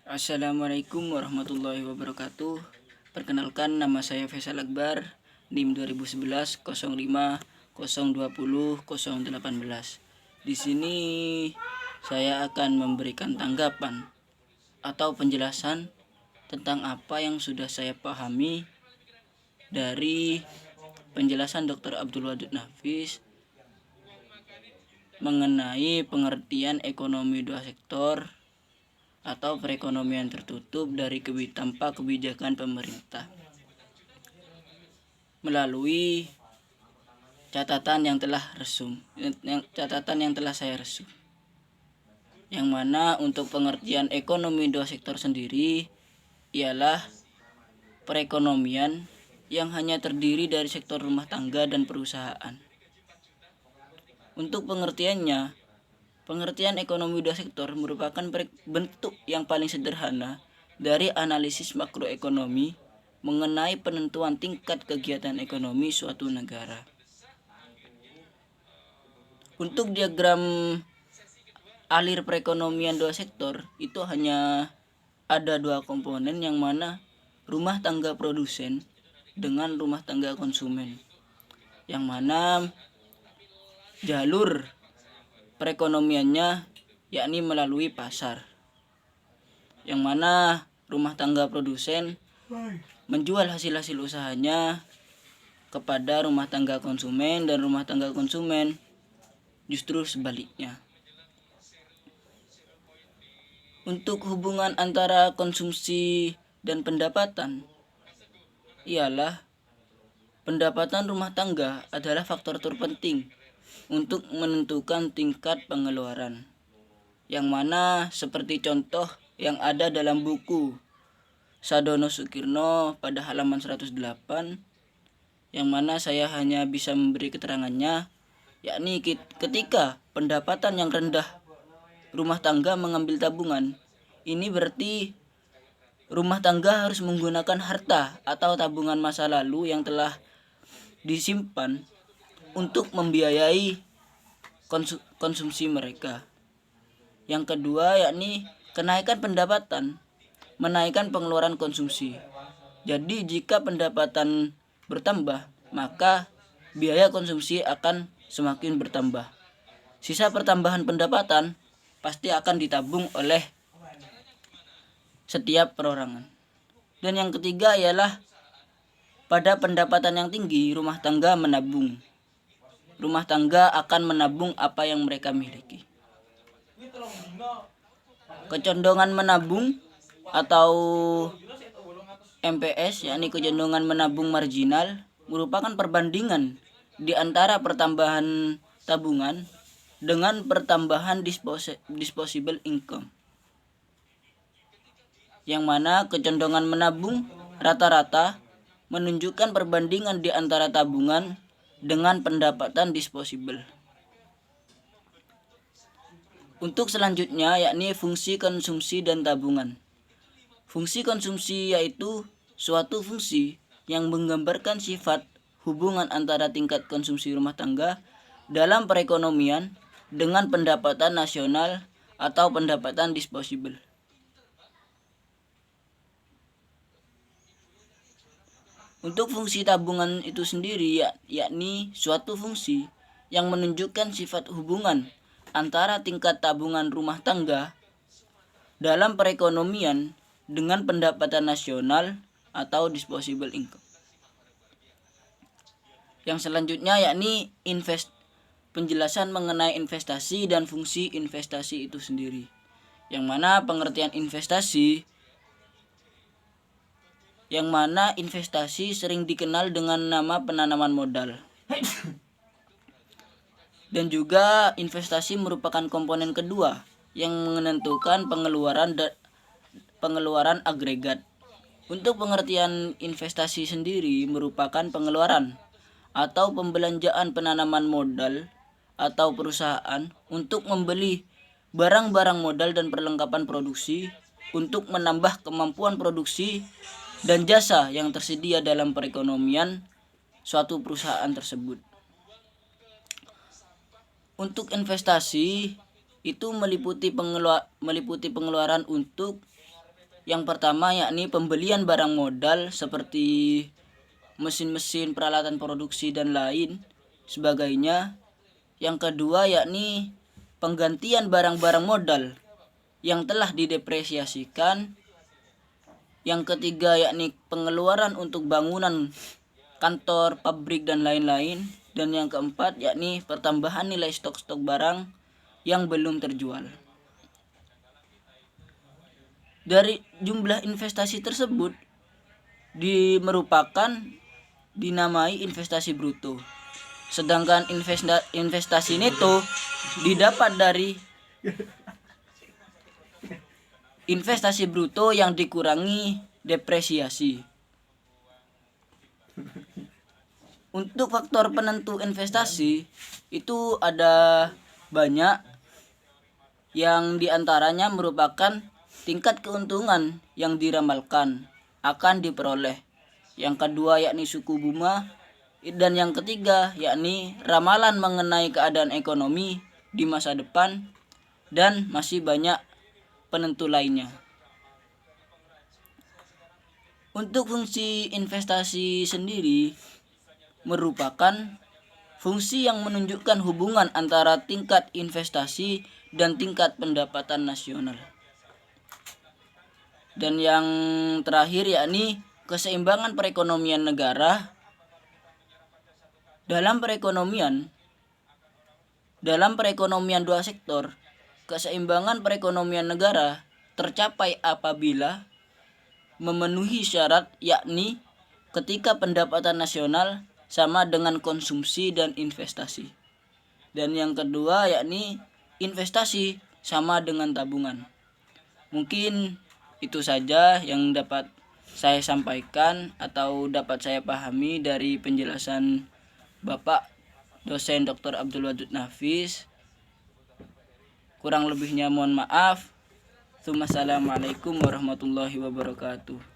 Assalamualaikum warahmatullahi wabarakatuh. Perkenalkan, nama saya Faisal Akbar, NIM 2011 05 020 018. Di sini saya akan memberikan tanggapan atau penjelasan tentang apa yang sudah saya pahami dari penjelasan Dr. Abdul Wadud Nafis mengenai pengertian ekonomi dua sektor atau perekonomian tertutup tanpa kebijakan pemerintah melalui catatan yang telah saya resum, yang mana untuk pengertian ekonomi dua sektor sendiri ialah perekonomian yang hanya terdiri dari sektor rumah tangga dan perusahaan. Untuk pengertian ekonomi dua sektor merupakan bentuk yang paling sederhana dari analisis makroekonomi mengenai penentuan tingkat kegiatan ekonomi suatu negara. Untuk diagram alir perekonomian dua sektor itu hanya ada dua komponen, yang mana rumah tangga produsen dengan rumah tangga konsumen, yang mana jalur perekonomiannya yakni melalui pasar, yang mana rumah tangga produsen menjual hasil-hasil usahanya kepada rumah tangga konsumen, dan rumah tangga konsumen justru sebaliknya. Untuk hubungan antara konsumsi dan pendapatan ialah pendapatan rumah tangga adalah faktor terpenting untuk menentukan tingkat pengeluaran, yang mana seperti contoh yang ada dalam buku Sadono Sukirno pada halaman 108, yang mana saya hanya bisa memberi keterangannya, yakni ketika pendapatan yang rendah rumah tangga mengambil tabungan, ini berarti rumah tangga harus menggunakan harta atau tabungan masa lalu yang telah disimpan untuk membiayai konsumsi mereka. Yang kedua yakni kenaikan pendapatan menaikkan pengeluaran konsumsi. Jadi jika pendapatan bertambah, maka biaya konsumsi akan semakin bertambah. Sisa pertambahan pendapatan pasti akan ditabung oleh setiap perorangan. Dan yang ketiga ialah pada pendapatan yang tinggi, rumah tangga menabung. Rumah tangga akan menabung apa yang mereka miliki. Kecondongan menabung atau MPS, yakni kecondongan menabung marginal, merupakan perbandingan di antara pertambahan tabungan dengan pertambahan disposable income, yang mana kecondongan menabung rata-rata menunjukkan perbandingan di antara tabungan dengan pendapatan disposable. Untuk selanjutnya yakni fungsi konsumsi dan tabungan. Fungsi konsumsi yaitu suatu fungsi yang menggambarkan sifat hubungan antara tingkat konsumsi rumah tangga dalam perekonomian dengan pendapatan nasional atau pendapatan disposable. Untuk fungsi tabungan itu sendiri yakni suatu fungsi yang menunjukkan sifat hubungan antara tingkat tabungan rumah tangga dalam perekonomian dengan pendapatan nasional atau disposable income. Yang selanjutnya yakni penjelasan mengenai investasi dan fungsi investasi itu sendiri, yang mana pengertian investasi sering dikenal dengan nama penanaman modal. Dan juga investasi merupakan komponen kedua yang menentukan pengeluaran agregat. Untuk pengertian investasi sendiri merupakan pengeluaran atau pembelanjaan penanaman modal atau perusahaan untuk membeli barang-barang modal dan perlengkapan produksi untuk menambah kemampuan produksi dan jasa yang tersedia dalam perekonomian suatu perusahaan tersebut. Untuk investasi itu meliputi pengeluaran untuk Yang pertama yakni pembelian barang modal seperti mesin-mesin, peralatan produksi dan lain sebagainya. Yang kedua yakni penggantian barang-barang modal yang telah didepresiasikan. Yang ketiga yakni pengeluaran untuk bangunan kantor, pabrik dan lain-lain. Dan yang keempat yakni pertambahan nilai stok-stok barang yang belum terjual. Dari jumlah investasi tersebut dinamai investasi bruto. Sedangkan investasi neto didapat dari investasi bruto yang dikurangi depresiasi. Untuk faktor penentu investasi itu ada banyak, yang diantaranya merupakan tingkat keuntungan yang diramalkan akan diperoleh. Yang kedua yakni suku bunga. Dan yang ketiga yakni ramalan mengenai keadaan ekonomi di masa depan. Dan masih banyak penentu lainnya. Untuk fungsi investasi sendiri merupakan fungsi yang menunjukkan hubungan antara tingkat investasi dan tingkat pendapatan nasional. Dan yang terakhir yakni keseimbangan perekonomian negara. Dalam perekonomian dua sektor, keseimbangan perekonomian negara tercapai apabila memenuhi syarat, yakni ketika pendapatan nasional sama dengan konsumsi dan investasi. Dan yang kedua yakni investasi sama dengan tabungan. Mungkin itu saja yang dapat saya sampaikan atau dapat saya pahami dari penjelasan Bapak dosen Dr. Abdul Wadud Nafis. Kurang lebihnya mohon maaf. Assalamualaikum warahmatullahi wabarakatuh.